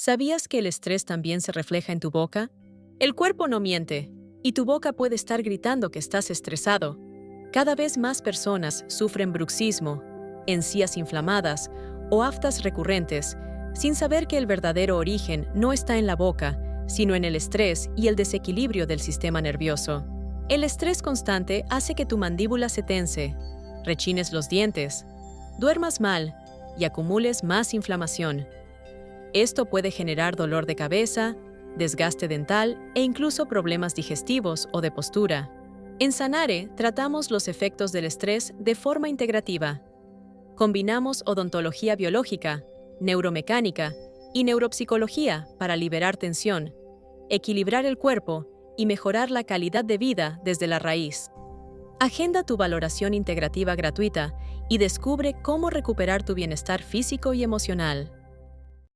¿Sabías que el estrés también se refleja en tu boca? El cuerpo no miente, y tu boca puede estar gritando que estás estresado. Cada vez más personas sufren bruxismo, encías inflamadas o aftas recurrentes, sin saber que el verdadero origen no está en la boca, sino en el estrés y el desequilibrio del sistema nervioso. El estrés constante hace que tu mandíbula se tense, rechines los dientes, duermas mal y acumules más inflamación. Esto puede generar dolor de cabeza, desgaste dental e incluso problemas digestivos o de postura. En Sanare tratamos los efectos del estrés de forma integrativa. Combinamos odontología biológica, neuromecánica y neuropsicología para liberar tensión, equilibrar el cuerpo y mejorar la calidad de vida desde la raíz. Agenda tu valoración integrativa gratuita y descubre cómo recuperar tu bienestar físico y emocional.